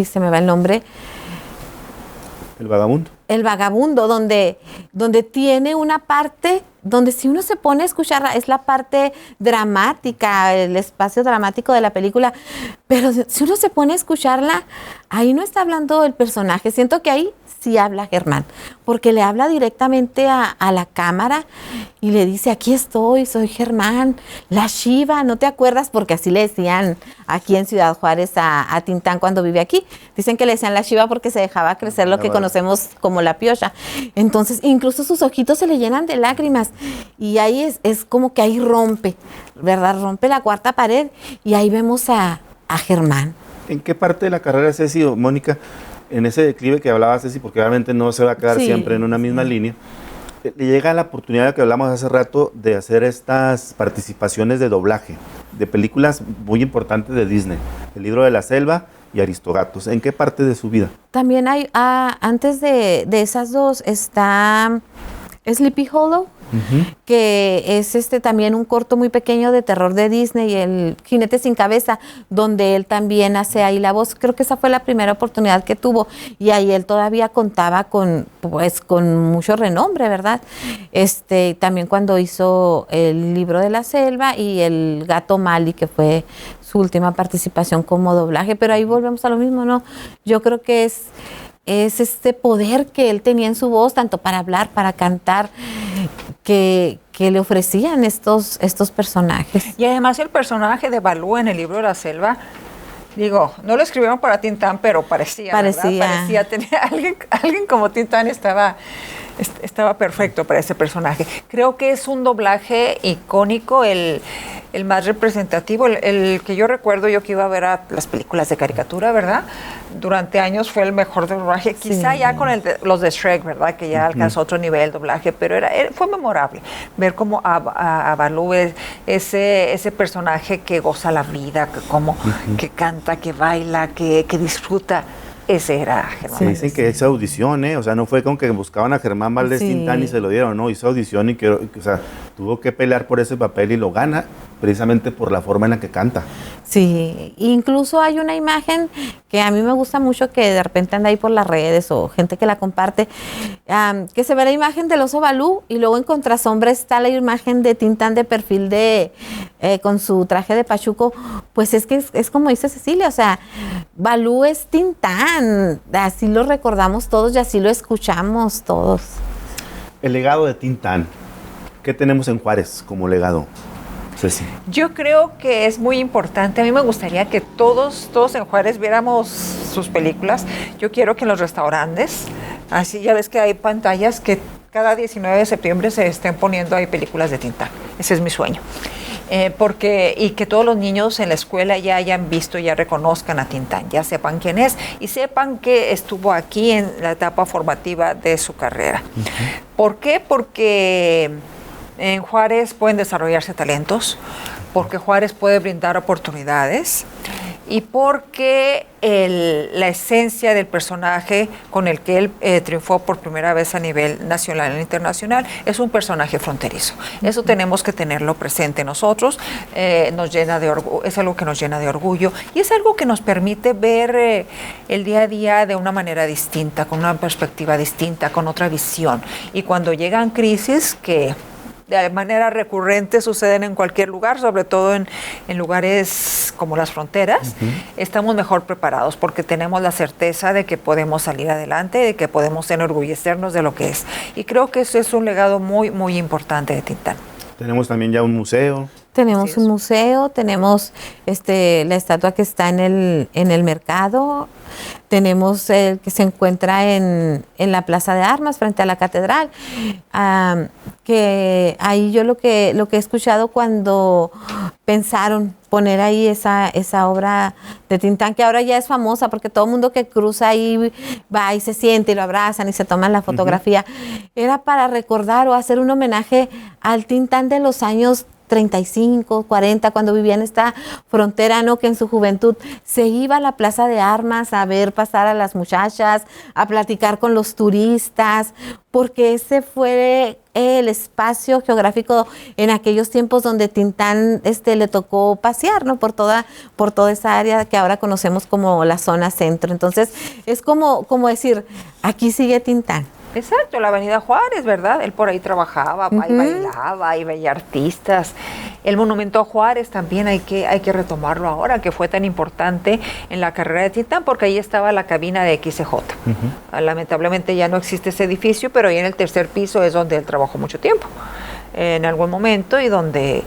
se me va el nombre. El vagabundo. El vagabundo, donde tiene una parte donde si uno se pone a escucharla, es la parte dramática, el espacio dramático de la película, pero si uno se pone a escucharla, ahí no está hablando el personaje, siento que ahí sí habla Germán, porque le habla directamente a la cámara y le dice, aquí estoy, soy Germán, la Shiva, ¿no te acuerdas? Porque así le decían aquí en Ciudad Juárez a Tintán cuando vive aquí. Dicen que le decían la Shiva porque se dejaba crecer lo que conocemos como la piocha. Entonces, incluso sus ojitos se le llenan de lágrimas y ahí es como que ahí rompe, ¿verdad? Rompe la cuarta pared y ahí vemos a Germán. ¿En qué parte de la carrera, Ceci o Mónica, en ese declive que hablaba Ceci, porque obviamente no se va a quedar siempre en una misma línea, le llega la oportunidad que hablamos hace rato de hacer estas participaciones de doblaje de películas muy importantes de Disney, El libro de la selva y Aristogatos? ¿En qué parte de su vida? También hay, antes de esas dos, está Sleepy Hollow, que es también un corto muy pequeño de terror de Disney, El jinete sin cabeza, donde él también hace ahí la voz. Creo que esa fue la primera oportunidad que tuvo y ahí él todavía contaba con mucho renombre, ¿verdad? También cuando hizo El libro de la selva y El gato Mali, que fue su última participación como doblaje, pero ahí volvemos a lo mismo, ¿no? Yo creo que es este poder que él tenía en su voz, tanto para hablar, para cantar, que le ofrecían estos personajes. Y además el personaje de Balú en El libro de la selva, digo, no lo escribieron para Tintán, pero parecía, tener alguien como Tintán estaba perfecto para ese personaje. Creo que es un doblaje icónico, el más representativo, el que yo recuerdo, yo que iba a ver a las películas de caricatura, ¿verdad? Durante años fue el mejor doblaje, quizá ya con los de Shrek, ¿verdad? Que ya alcanzó otro nivel de doblaje, pero fue memorable ver cómo a Balú ese personaje que goza la vida, que canta, que baila, que disfruta. Ese era Germán. Sí, dicen que esa audición, o sea, no fue con que buscaban a Germán Valdés Tintán y se lo dieron, no, hizo audición y tuvo que pelear por ese papel y lo gana precisamente por la forma en la que canta. Sí, incluso hay una imagen que a mí me gusta mucho, que de repente anda ahí por las redes o gente que la comparte, que se ve la imagen del oso Balú y luego en contrasombra está la imagen de Tintán de perfil con su traje de pachuco. Pues es que es como dice Cecilia, o sea, Balú es Tintán, así lo recordamos todos y así lo escuchamos todos. El legado de Tintán, ¿qué tenemos en Juárez como legado? Ceci. Yo creo que es muy importante. A mí me gustaría que todos en Juárez viéramos sus películas. Yo quiero que en los restaurantes, así ya ves que hay pantallas que cada 19 de septiembre se estén poniendo ahí películas de Tintán. Ese es mi sueño. Y que todos los niños en la escuela ya hayan visto, ya reconozcan a Tintán, ya sepan quién es y sepan que estuvo aquí en la etapa formativa de su carrera. ¿Por qué? Porque en Juárez pueden desarrollarse talentos, porque Juárez puede brindar oportunidades y porque la esencia del personaje con el que él triunfó por primera vez a nivel nacional e internacional es un personaje fronterizo. Eso tenemos que tenerlo presente nosotros, nos llena de orgullo, es algo que nos llena de orgullo y es algo que nos permite ver el día a día de una manera distinta, con una perspectiva distinta, con otra visión. Y cuando llegan crisis que de manera recurrente suceden en cualquier lugar, sobre todo en lugares como las fronteras, estamos mejor preparados porque tenemos la certeza de que podemos salir adelante, de que podemos enorgullecernos de lo que es. Y creo que eso es un legado muy, muy importante de Tintán. Tenemos también ya un museo. Tenemos un museo, tenemos la estatua que está en el mercado, tenemos el que se encuentra en la Plaza de Armas frente a la catedral, que ahí yo lo que he escuchado cuando pensaron poner ahí esa obra de Tintán, que ahora ya es famosa porque todo el mundo que cruza ahí va y se siente y lo abrazan y se toman la fotografía, era para recordar o hacer un homenaje al Tintán de los años 35, 40, cuando vivía en esta frontera, ¿no? Que en su juventud se iba a la Plaza de Armas a ver pasar a las muchachas, a platicar con los turistas, porque ese fue el espacio geográfico en aquellos tiempos donde Tintán le tocó pasear, ¿no? Por toda esa área que ahora conocemos como la zona centro. Entonces, es como decir, aquí sigue Tintán. Exacto, la Avenida Juárez, ¿verdad? Él por ahí trabajaba, y bailaba, y veía artistas. El Monumento a Juárez también hay que retomarlo ahora, que fue tan importante en la carrera de Tintán, porque ahí estaba la cabina de XCJ. Lamentablemente ya no existe ese edificio, pero ahí en el tercer piso es donde él trabajó mucho tiempo. En algún momento y donde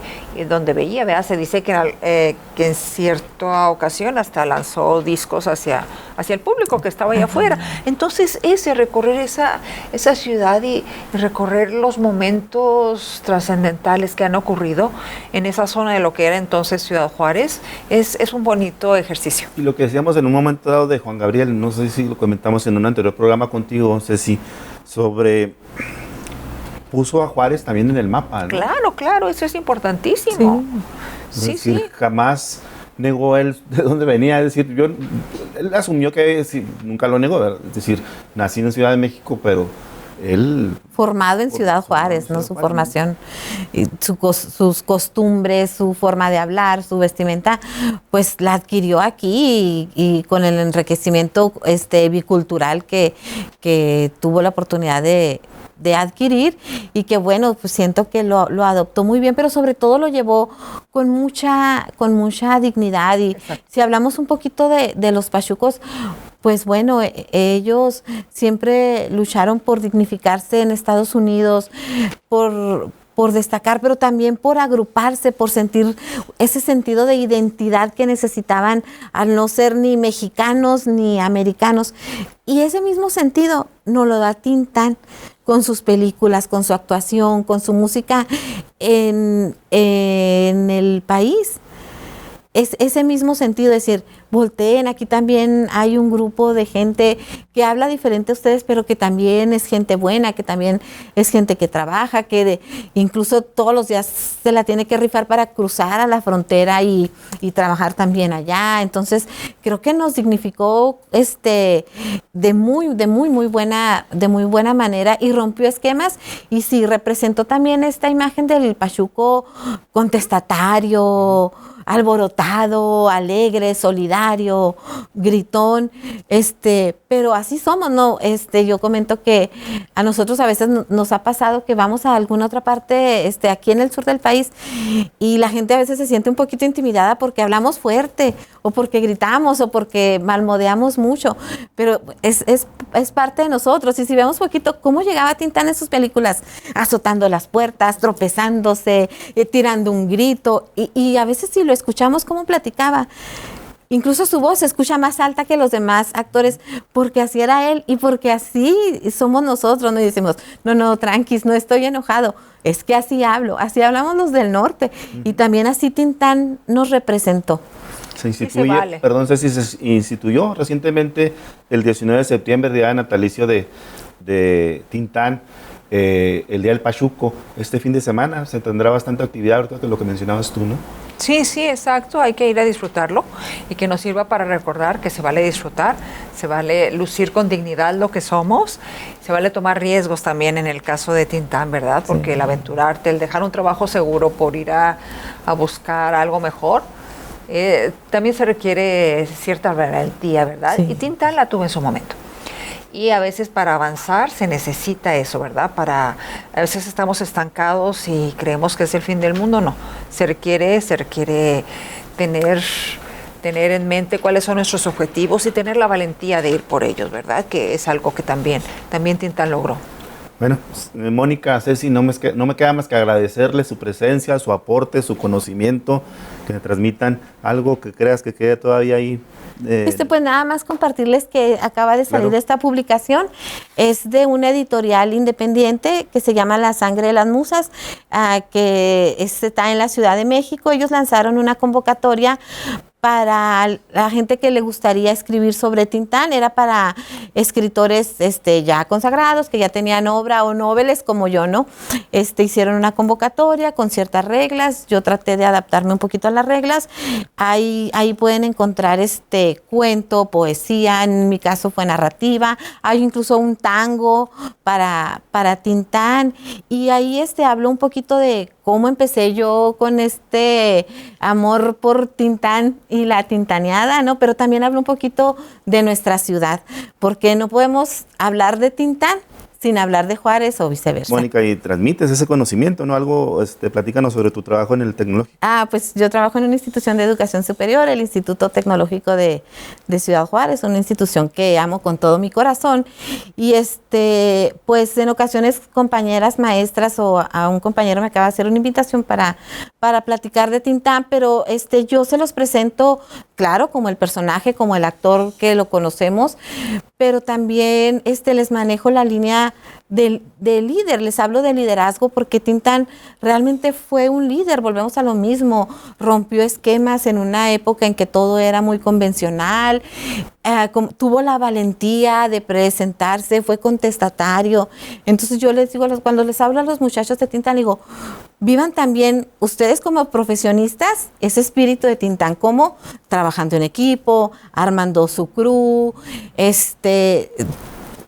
veía, ¿verdad? Se dice que en cierta ocasión hasta lanzó discos hacia el público que estaba allá afuera. Entonces recorrer esa ciudad y recorrer los momentos trascendentales que han ocurrido en esa zona de lo que era entonces Ciudad Juárez es un bonito ejercicio. Y lo que decíamos en un momento dado de Juan Gabriel, no sé si lo comentamos en un anterior programa contigo, Ceci, sobre... puso a Juárez también en el mapa, ¿no? Claro, eso es importantísimo. Sí. Es decir, jamás negó él de dónde venía, es decir, él asumió que nunca lo negó, ¿verdad? Es decir, nací en Ciudad de México, pero él... formado en Ciudad Juárez, ¿no? Su formación, sus costumbres, su forma de hablar, su vestimenta, pues la adquirió aquí y con el enriquecimiento bicultural que tuvo la oportunidad de adquirir y que bueno, pues siento que lo adoptó muy bien, pero sobre todo lo llevó con mucha dignidad. Y exacto. Si hablamos un poquito de los pachucos, pues bueno, ellos siempre lucharon por dignificarse en Estados Unidos, por destacar, pero también por agruparse, por sentir ese sentido de identidad que necesitaban al no ser ni mexicanos ni americanos. Y ese mismo sentido nos lo da Tintán con sus películas, con su actuación, con su música en el país. Es ese mismo sentido, decir, volteen, aquí también hay un grupo de gente que habla diferente a ustedes, pero que también es gente buena, que también es gente que trabaja, que incluso todos los días se la tiene que rifar para cruzar a la frontera y trabajar también allá. Entonces, creo que nos dignificó de muy buena manera y rompió esquemas. Y sí, representó también esta imagen del pachuco contestatario, alborotado, alegre, solidario, gritón, pero así somos, ¿no? Yo comento que a nosotros a veces nos ha pasado que vamos a alguna otra parte, aquí en el sur del país, y la gente a veces se siente un poquito intimidada porque hablamos fuerte, o porque gritamos, o porque malmodeamos mucho, pero es parte de nosotros. Y si vemos poquito cómo llegaba Tintán en sus películas, azotando las puertas, tropezándose, tirando un grito, y a veces si lo escuchamos cómo platicaba, incluso su voz se escucha más alta que los demás actores, porque así era él y porque así somos nosotros. No decimos, no, tranquis, no estoy enojado, es que así hablo, así hablamos los del norte. Y también así Tintán nos representó. Se instituye, vale. Perdón, Ceci, se instituyó recientemente el 19 de septiembre, día de natalicio de Tintán, el Día del Pachuco. Este fin de semana se tendrá bastante actividad, ahorita que lo que mencionabas tú, ¿no? Sí, exacto, hay que ir a disfrutarlo y que nos sirva para recordar que se vale disfrutar, se vale lucir con dignidad lo que somos, se vale tomar riesgos también en el caso de Tintán, ¿verdad? Porque el aventurarte, el dejar un trabajo seguro por ir a buscar algo mejor, también se requiere cierta valentía, ¿verdad? Sí. Y Tintán la tuvo en su momento. Y a veces para avanzar se necesita eso, ¿verdad? A veces estamos estancados y creemos que es el fin del mundo. No, se requiere tener en mente cuáles son nuestros objetivos y tener la valentía de ir por ellos, ¿verdad? Que es algo que también Tintán logró. Bueno, Mónica, Ceci, no me queda más que agradecerle su presencia, su aporte, su conocimiento, que me transmitan algo que creas que quede todavía ahí. Pues nada más compartirles que acaba de salir esta publicación, es de una editorial independiente que se llama La Sangre de las Musas, que está en la Ciudad de México. Ellos lanzaron una convocatoria para la gente que le gustaría escribir sobre Tintán. Era para escritores ya consagrados, que ya tenían obra, o noveles como yo, ¿no? Hicieron una convocatoria con ciertas reglas. Yo traté de adaptarme un poquito a las reglas. Ahí pueden encontrar cuento, poesía, en mi caso fue narrativa. Hay incluso un tango para Tintán. Y ahí hablo un poquito de cómo empecé yo con amor por Tintán y la tintaneada, ¿no? Pero también hablo un poquito de nuestra ciudad, porque no podemos hablar de Tintán sin hablar de Juárez o viceversa. Mónica, y transmites ese conocimiento, ¿no? Algo, platícanos sobre tu trabajo en el tecnológico. Pues yo trabajo en una institución de educación superior, el Instituto Tecnológico de Ciudad Juárez, una institución que amo con todo mi corazón. Y pues en ocasiones compañeras maestras o a un compañero me acaba de hacer una invitación para platicar de Tintán, pero yo se los presento, claro, como el personaje, como el actor que lo conocemos, pero también les manejo la línea de líder, les hablo de liderazgo porque Tintán realmente fue un líder, volvemos a lo mismo, rompió esquemas en una época en que todo era muy convencional, tuvo la valentía de presentarse, fue contestatario. Entonces yo les digo, cuando les hablo a los muchachos de Tintán, digo, vivan también ustedes como profesionistas ese espíritu de Tintán, como trabajando en equipo, armando su crew,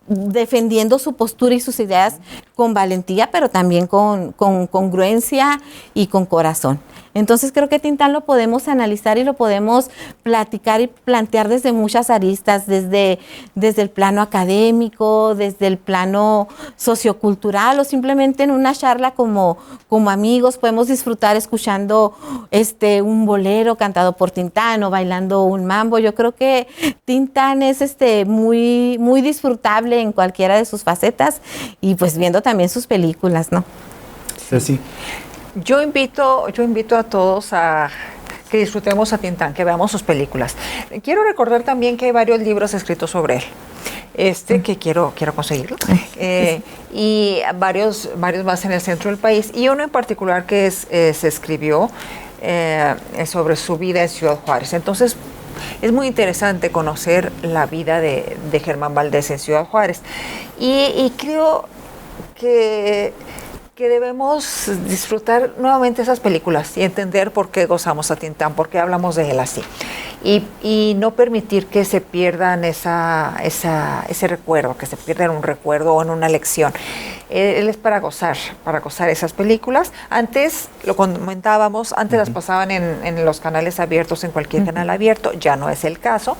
defendiendo su postura y sus ideas con valentía, pero también con congruencia y con corazón. Entonces creo que Tintán lo podemos analizar y lo podemos platicar y plantear desde muchas aristas, desde el plano académico, desde el plano sociocultural o simplemente en una charla como amigos podemos disfrutar escuchando un bolero cantado por Tintán o bailando un mambo. Yo creo que Tintán es muy, muy disfrutable en cualquiera de sus facetas y pues viendo también sus películas, ¿no? Sí. Yo invito a todos a que disfrutemos a Tintán, que veamos sus películas. Quiero recordar también que hay varios libros escritos sobre él, que quiero conseguirlo, y varios más en el centro del país, y uno en particular que se escribió sobre su vida en Ciudad Juárez. Entonces, es muy interesante conocer la vida de Germán Valdés en Ciudad Juárez, y creo que debemos disfrutar nuevamente esas películas y entender por qué gozamos a Tintán, por qué hablamos de él así. Y no permitir que se pierdan ese recuerdo, que se pierdan un recuerdo o en una lección. Él es para gozar esas películas. Antes, lo comentábamos, antes las pasaban en los canales abiertos, en cualquier canal abierto, ya no es el caso,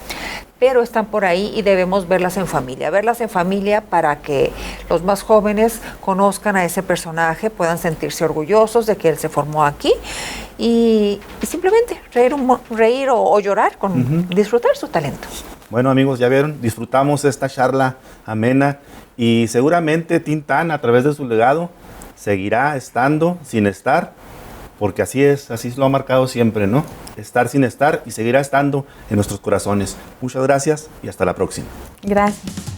pero están por ahí y debemos verlas en familia para que los más jóvenes conozcan a ese personaje, puedan sentirse orgullosos de que él se formó aquí y simplemente reír o llorar, disfrutar su talento. Bueno, amigos, ya vieron, disfrutamos esta charla amena y seguramente Tintán, a través de su legado, seguirá estando sin estar, porque así lo ha marcado siempre, ¿no? Estar sin estar y seguirá estando en nuestros corazones. Muchas gracias y hasta la próxima. Gracias.